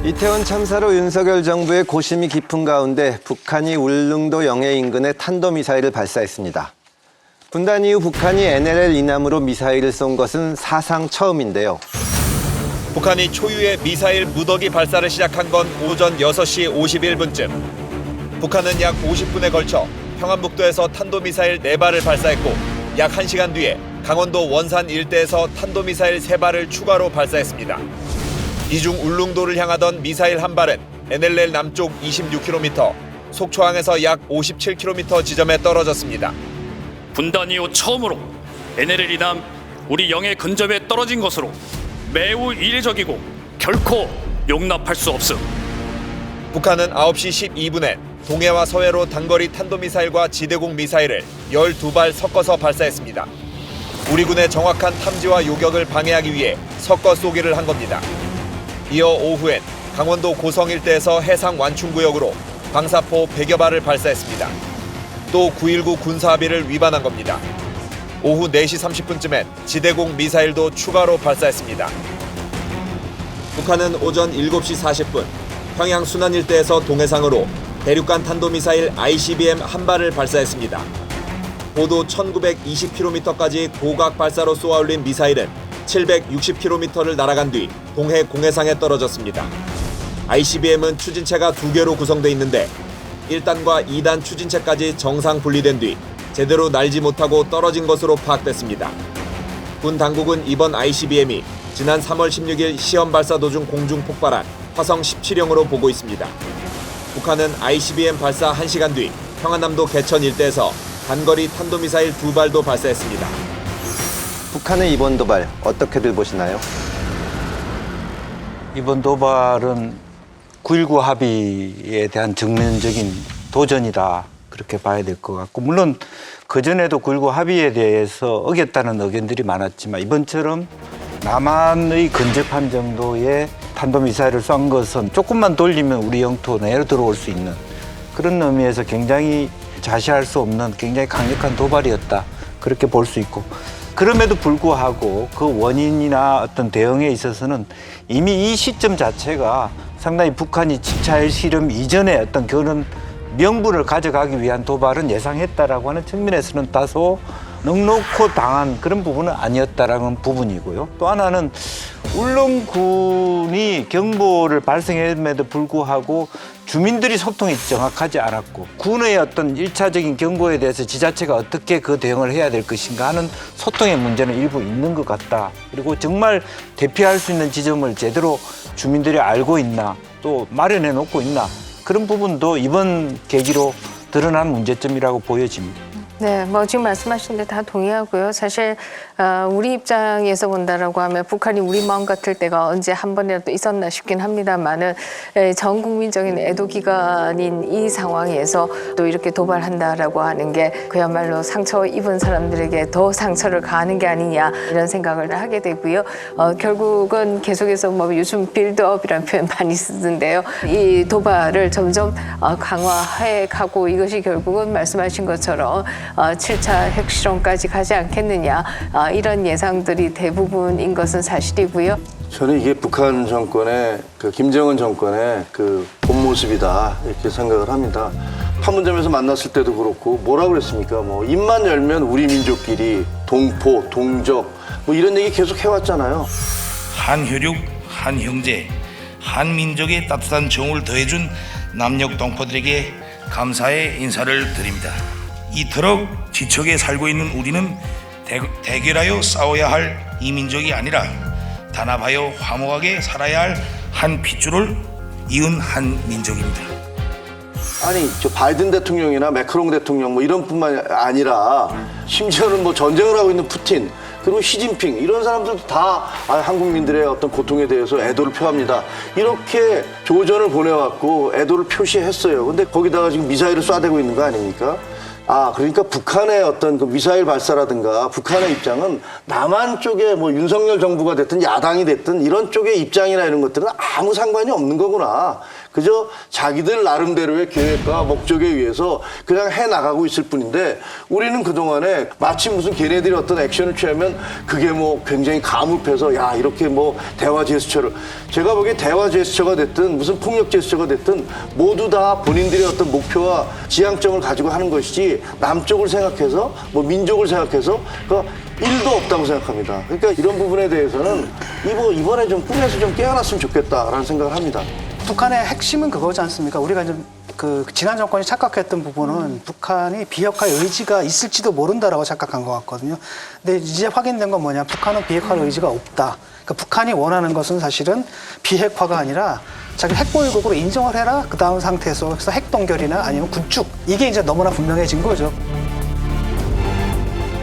이태원 참사로 윤석열 정부의 고심이 깊은 가운데 북한이 울릉도 영해 인근에 탄도미사일을 발사했습니다. 분단 이후 북한이 NLL 이남으로 미사일을 쏜 것은 사상 처음인데요. 북한이 초유의 미사일 무더기 발사를 시작한 건 오전 6시 51분쯤. 북한은 약 50분에 걸쳐 평안북도에서 탄도미사일 4발을 발사했고 약 1시간 뒤에 강원도 원산 일대에서 탄도미사일 3발을 추가로 발사했습니다. 이 중 울릉도를 향하던 미사일 한 발은 NLL 남쪽 26km, 속초항에서 약 57km 지점에 떨어졌습니다. 분단 이후 처음으로 NLL 이남 우리 영해 근접에 떨어진 것으로 매우 이례적이고 결코 용납할 수 없음. 북한은 9시 12분에 동해와 서해로 단거리 탄도미사일과 지대공 미사일을 12발 섞어서 발사했습니다. 우리 군의 정확한 탐지와 요격을 방해하기 위해 섞어 쏘기를 한 겁니다. 이어 오후엔 강원도 고성 일대에서 해상 완충구역으로 방사포 100여 발을 발사했습니다. 또 9.19 군사합의를 위반한 겁니다. 오후 4시 30분쯤엔 지대공 미사일도 추가로 발사했습니다. 북한은 오전 7시 40분 평양 순안 일대에서 동해상으로 대륙간 탄도미사일 ICBM 한 발을 발사했습니다. 고도 1920km까지 고각 발사로 쏘아올린 미사일은 760km를 날아간 뒤 동해 공해상에 떨어졌습니다. ICBM은 추진체가 2개로 구성돼 있는데 1단과 2단 추진체까지 정상 분리된 뒤 제대로 날지 못하고 떨어진 것으로 파악됐습니다. 군 당국은 이번 ICBM이 지난 3월 16일 시험 발사 도중 공중 폭발한 화성 17형으로 보고 있습니다. 북한은 ICBM 발사 1시간 뒤 평안남도 개천 일대에서 단거리 탄도미사일 2발도 발사했습니다. 북한의 이번 도발 어떻게들 보시나요? 이번 도발은 9.19 합의에 대한 정면적인 도전이다, 그렇게 봐야 될 것 같고, 물론 그전에도 9.19 합의에 대해서 어겼다는 의견들이 많았지만 이번처럼 남한의 근접한 정도의 탄도미사일을 쏜 것은 조금만 돌리면 우리 영토 내로 들어올 수 있는 그런 의미에서 굉장히 자시할 수 없는 굉장히 강력한 도발이었다, 그렇게 볼 수 있고, 그럼에도 불구하고 그 원인이나 어떤 대응에 있어서는 이미 이 시점 자체가 상당히 북한이 집차일 실험 이전에 어떤 그런 명분을 가져가기 위한 도발은 예상했다라고 하는 측면에서는 다소 넉넉히 당한 그런 부분은 아니었다라는 부분이고요. 또 하나는 울릉군이 경보를 발생했음에도 불구하고 주민들이 소통이 정확하지 않았고, 군의 어떤 일차적인 경보에 대해서 지자체가 어떻게 그 대응을 해야 될 것인가 하는 소통의 문제는 일부 있는 것 같다. 그리고 정말 대피할 수 있는 지점을 제대로 주민들이 알고 있나, 또 마련해 놓고 있나, 그런 부분도 이번 계기로 드러난 문제점이라고 보여집니다. 네, 지금 말씀하신 데 다 동의하고요. 사실 우리 입장에서 본다라고 하면 북한이 우리 마음 같을 때가 언제 한 번이라도 있었나 싶긴 합니다만은 전 국민적인 애도 기간인 이 상황에서 또 이렇게 도발한다라고 하는 게 그야말로 상처 입은 사람들에게 더 상처를 가하는 게 아니냐, 이런 생각을 하게 되고요. 결국은 계속해서 요즘 빌드업이라는 표현 많이 쓰던데요. 이 도발을 점점 강화해 가고, 이것이 결국은 말씀하신 것처럼 7차 핵실험까지 가지 않겠느냐, 이런 예상들이 대부분인 것은 사실이고요. 저는 이게 북한 정권의 김정은 정권의 본 모습이다, 이렇게 생각을 합니다. 판문점에서 만났을 때도 그렇고 뭐라 그랬습니까? 입만 열면 우리 민족끼리 동포, 동족 이런 얘기 계속 해왔잖아요. 한혈육, 한형제, 한민족의 따뜻한 정을 더해준 남녘 동포들에게 감사의 인사를 드립니다. 이토록 지척에 살고 있는 우리는 대결하여 싸워야 할 이민족이 아니라 단합하여 화목하게 살아야 할 한 핏줄을 이은 한 민족입니다. 아니, 바이든 대통령이나 매크롱 대통령 이런 뿐만 아니라 심지어는 전쟁을 하고 있는 푸틴, 그리고 시진핑, 이런 사람들도 다 한국민들의 어떤 고통에 대해서 애도를 표합니다. 이렇게 조전을 보내왔고 애도를 표시했어요. 근데 거기다가 지금 미사일을 쏴대고 있는 거 아닙니까? 그러니까 북한의 어떤 그 미사일 발사라든가 북한의 입장은 남한 쪽에 뭐 윤석열 정부가 됐든 야당이 됐든 이런 쪽의 입장이나 이런 것들은 아무 상관이 없는 거구나. 그저 자기들 나름대로의 계획과 목적에 의해서 그냥 해나가고 있을 뿐인데 우리는 그동안에 마치 무슨 걔네들이 어떤 액션을 취하면 그게 뭐 굉장히 가물해서 야 이렇게 뭐 대화 제스처를 제가 보기에 대화 제스처가 됐든 무슨 폭력 제스처가 됐든 모두 다 본인들의 어떤 목표와 지향점을 가지고 하는 것이지 남쪽을 생각해서 뭐 민족을 생각해서 그 1도 없다고 생각합니다. 그러니까 이런 부분에 대해서는 이번에 좀 꿈에서 좀 깨어났으면 좋겠다라는 생각을 합니다. 북한의 핵심은 그거지 않습니까? 우리가 이제 그 지난 정권이 착각했던 부분은 북한이 비핵화 의지가 있을지도 모른다라고 착각한 것 같거든요. 근데 이제 확인된 건 뭐냐? 북한은 비핵화 의지가 없다. 그러니까 북한이 원하는 것은 사실은 비핵화가 아니라 자기 핵보유국으로 인정을 해라. 그 다음 상태에서 그래서 핵 동결이나 아니면 군축 이게 이제 너무나 분명해진 거죠.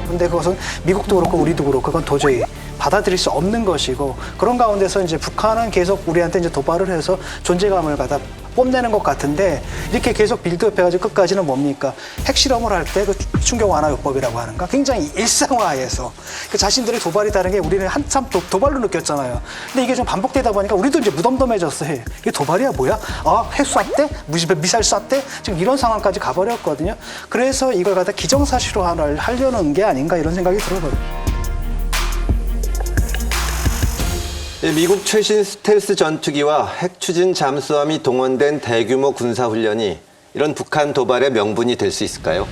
근데 그것은 미국도 그렇고 우리도 그렇고 그건 도저히 받아들일 수 없는 것이고 그런 가운데서 이제 북한은 계속 우리한테 이제 도발을 해서 존재감을 갖다 뽐내는 것 같은데 이렇게 계속 빌드업 해가지고 끝까지는 뭡니까? 핵실험을 할 때 그 충격 완화 요법이라고 하는가? 굉장히 일상화해서 그 자신들의 도발이 다른 게 우리는 한참 도발로 느꼈잖아요. 근데 이게 좀 반복되다 보니까 우리도 이제 무덤덤해졌어. 이게 도발이야 뭐야? 핵 쐈대? 미사일 쐈대? 지금 이런 상황까지 가버렸거든요. 그래서 이걸 갖다 기정사실화를 하려는 게 아닌가 이런 생각이 들어요. 미국 최신 스텔스 전투기와 핵 추진 잠수함이 동원된 대규모 군사훈련이 이런 북한 도발의 명분이 될 수 있을까요?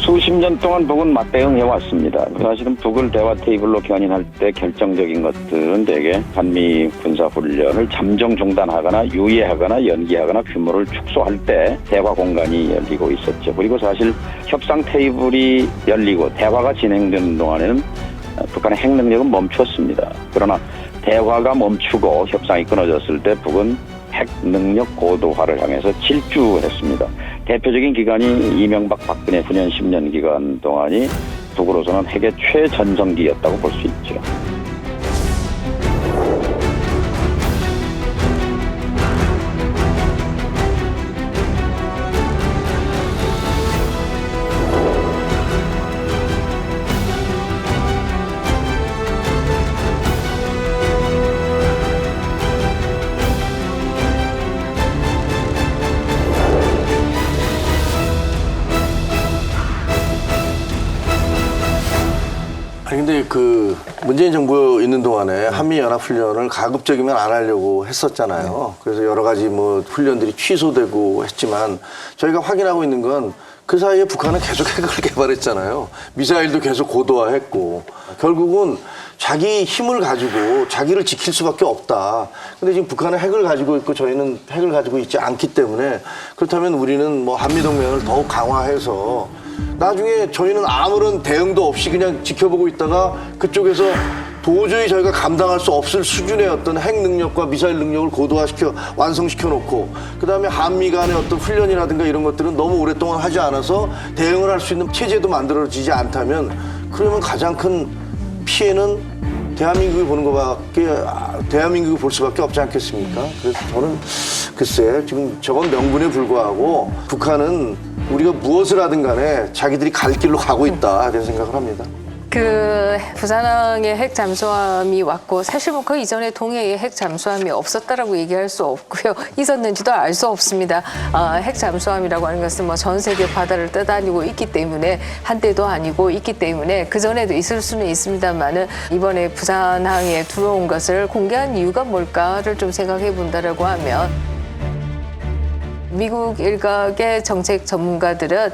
수십 년 동안 북은 맞대응해 왔습니다. 사실은 북을 대화 테이블로 견인할 때 결정적인 것들은 대개 한미 군사훈련을 잠정 중단하거나 유예하거나 연기하거나 규모를 축소할 때 대화 공간이 열리고 있었죠. 그리고 사실 협상 테이블이 열리고 대화가 진행되는 동안에는 북한의 핵 능력은 멈췄습니다. 그러나 대화가 멈추고 협상이 끊어졌을 때 북은 핵 능력 고도화를 향해서 질주했습니다. 대표적인 기간이 이명박 박근혜 후년 10년 기간 동안이 북으로서는 핵의 최전성기였다고 볼 수 있죠. 근데 그 문재인 정부 있는 동안에 한미연합훈련을 가급적이면 안 하려고 했었잖아요. 그래서 여러 가지 뭐 훈련들이 취소되고 했지만 저희가 확인하고 있는 건 그 사이에 북한은 계속 핵을 개발했잖아요. 미사일도 계속 고도화했고 결국은 자기 힘을 가지고 자기를 지킬 수밖에 없다. 근데 지금 북한은 핵을 가지고 있고 저희는 핵을 가지고 있지 않기 때문에 그렇다면 우리는 뭐 한미동맹을 더욱 강화해서 나중에 저희는 아무런 대응도 없이 그냥 지켜보고 있다가 그쪽에서 도저히 저희가 감당할 수 없을 수준의 어떤 핵 능력과 미사일 능력을 고도화시켜 완성시켜 놓고 그다음에 한미 간의 어떤 훈련이라든가 이런 것들은 너무 오랫동안 하지 않아서 대응을 할 수 있는 체제도 만들어지지 않다면 그러면 가장 큰 피해는 대한민국이 보는 것밖에 대한민국이 볼 수밖에 없지 않겠습니까? 그래서 저는 글쎄 지금 저건 명분에 불구하고 북한은 우리가 무엇을 하든 간에 자기들이 갈 길로 가고 있다 이런 생각을 합니다. 그 부산항에 핵 잠수함이 왔고 사실 뭐 그 이전에 동해에 핵 잠수함이 없었다라고 얘기할 수 없고요. 있었는지도 알 수 없습니다. 핵 잠수함이라고 하는 것은 뭐 전 세계 바다를 떠다니고 있기 때문에 한때도 아니고 있기 때문에 그 전에도 있을 수는 있습니다만은 이번에 부산항에 들어온 것을 공개한 이유가 뭘까를 좀 생각해 본다라고 하면. 미국 일각의 정책 전문가들은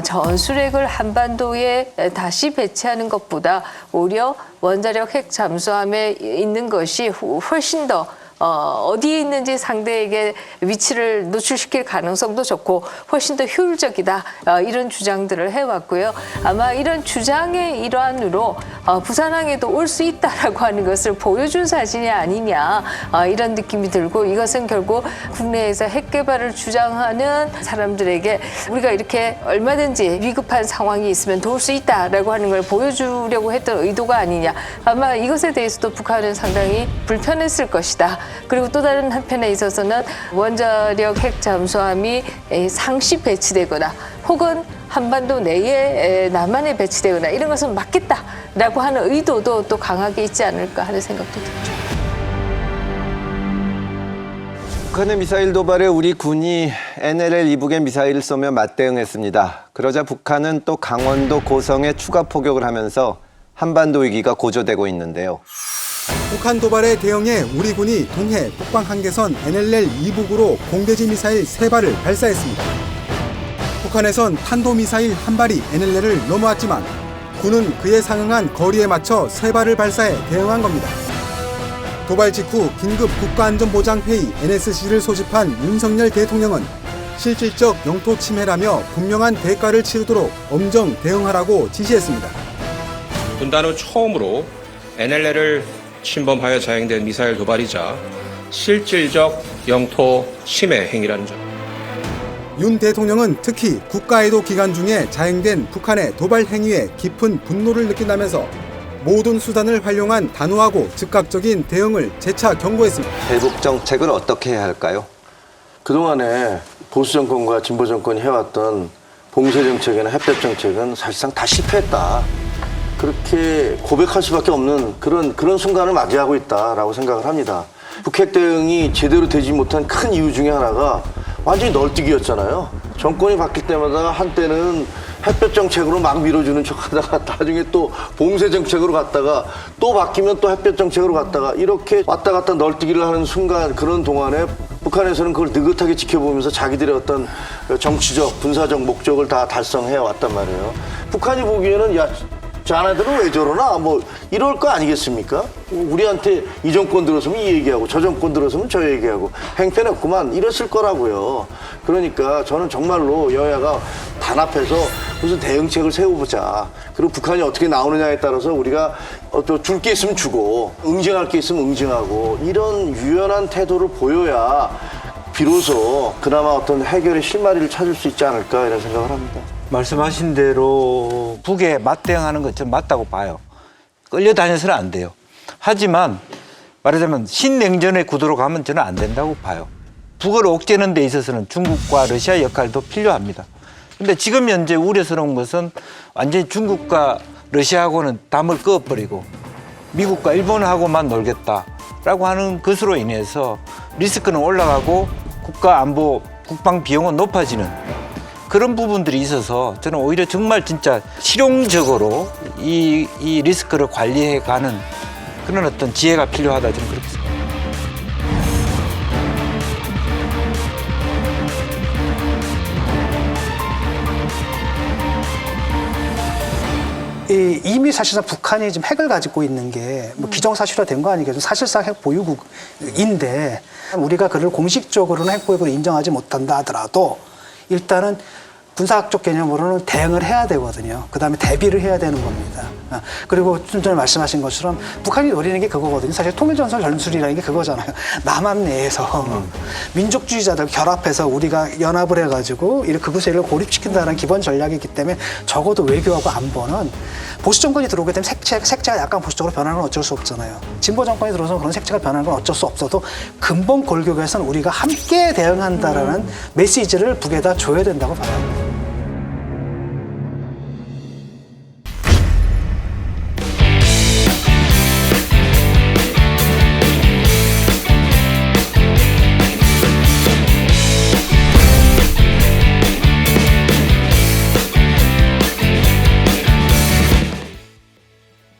전술핵을 한반도에 다시 배치하는 것보다 오히려 원자력 핵 잠수함에 있는 것이 훨씬 더 어디에 있는지 상대에게 위치를 노출시킬 가능성도 좋고 훨씬 더 효율적이다. 이런 주장들을 해왔고요. 아마 이런 주장의 일환으로 부산항에도 올 수 있다라고 하는 것을 보여준 사진이 아니냐 이런 느낌이 들고 이것은 결국 국내에서 핵 개발을 주장하는 사람들에게 우리가 이렇게 얼마든지 위급한 상황이 있으면 도울 수 있다라고 하는 걸 보여주려고 했던 의도가 아니냐. 아마 이것에 대해서도 북한은 상당히 불편했을 것이다. 그리고 또 다른 한편에 있어서는 원자력 핵 잠수함이 상시 배치되거나 혹은 한반도 내에 남한에 배치되거나 이런 것은 막겠다라고 하는 의도도 또 강하게 있지 않을까 하는 생각도 들죠. 북한의 미사일 도발에 우리 군이 NLL 이북의 미사일을 쏘며 맞대응했습니다. 그러자 북한은 또 강원도 고성에 추가 포격을 하면서 한반도 위기가 고조되고 있는데요. 북한 도발에 대응해 우리 군이 동해 북방 한계선 NLL 이북으로 공대지 미사일 3발을 발사했습니다. 북한에선 탄도미사일 1발이 NLL을 넘어왔지만 군은 그에 상응한 거리에 맞춰 3발을 발사해 대응한 겁니다. 도발 직후 긴급 국가안전보장회의 NSC를 소집한 윤석열 대통령은 실질적 영토 침해라며 분명한 대가를 치르도록 엄정 대응하라고 지시했습니다. 분단 후 처음으로 NLL을 침범하여 자행된 미사일 도발이자 실질적 영토 침해 행위라는 점. 윤 대통령은 특히 국가애도 기간 중에 자행된 북한의 도발 행위에 깊은 분노를 느낀다면서 모든 수단을 활용한 단호하고 즉각적인 대응을 재차 경고했습니다. 대북 정책을 어떻게 해야 할까요? 그동안에 보수 정권과 진보 정권이 해왔던 봉쇄 정책이나 햇볕 정책은 사실상 다 실패했다. 그렇게 고백할 수밖에 없는 그런 순간을 맞이하고 있다라고 생각을 합니다. 북핵 대응이 제대로 되지 못한 큰 이유 중에 하나가 완전히 널뛰기였잖아요. 정권이 바뀔 때마다 한때는 햇볕 정책으로 막 밀어주는 척하다가 나중에 또 봉쇄 정책으로 갔다가 또 바뀌면 또 햇볕 정책으로 갔다가 이렇게 왔다 갔다 널뛰기를 하는 순간 그런 동안에 북한에서는 그걸 느긋하게 지켜보면서 자기들의 어떤 정치적, 군사적 목적을 다 달성해 왔단 말이에요. 북한이 보기에는 야, 자네들은 왜 저러나? 뭐 이럴 거 아니겠습니까? 우리한테 이 정권 들어서면 이 얘기하고 저 정권 들어서면 저 얘기하고 행편없구만 이랬을 거라고요. 그러니까 저는 정말로 여야가 단합해서 무슨 대응책을 세워보자. 그리고 북한이 어떻게 나오느냐에 따라서 우리가 또 줄 게 있으면 주고 응징할 게 있으면 응징하고 이런 유연한 태도를 보여야 비로소 그나마 어떤 해결의 실마리를 찾을 수 있지 않을까 이런 생각을 합니다. 말씀하신 대로 북에 맞대응하는 것 좀 맞다고 봐요. 끌려다녀서는 안 돼요. 하지만 말하자면 신냉전의 구도로 가면 저는 안 된다고 봐요. 북을 옥죄는 데 있어서는 중국과 러시아 역할도 필요합니다. 그런데 지금 현재 우려스러운 것은 완전히 중국과 러시아하고는 담을 그어버리고 미국과 일본하고만 놀겠다라고 하는 것으로 인해서 리스크는 올라가고 국가 안보, 국방 비용은 높아지는 그런 부분들이 있어서 저는 오히려 정말 진짜 실용적으로 이 리스크를 관리해가는 그런 어떤 지혜가 필요하다 저는 그렇게 생각합니다. 이미 사실상 북한이 지금 핵을 가지고 있는 게 뭐 기정사실화된 거 아니겠어요? 사실상 핵 보유국인데 우리가 그를 공식적으로는 핵 보유국으로 인정하지 못한다 하더라도 일단은 군사학적 개념으로는 대응을 해야 되거든요. 그다음에 대비를 해야 되는 겁니다. 그리고 좀 전에 말씀하신 것처럼 북한이 노리는 게 그거거든요. 사실 통일전선 전술이라는 게 그거잖아요. 남한 내에서 민족주의자들 결합해서 우리가 연합을 해가지고 이렇게 극우 세력을 고립시킨다는 기본 전략이기 때문에 적어도 외교하고 안보는 보수 정권이 들어오게 되면 색채가 약간 보수적으로 변하는 건 어쩔 수 없잖아요. 진보 정권이 들어서 그런 색채가 변하는 건 어쩔 수 없어도 근본 골격에서는 우리가 함께 대응한다라는 메시지를 북에다 줘야 된다고 봐요.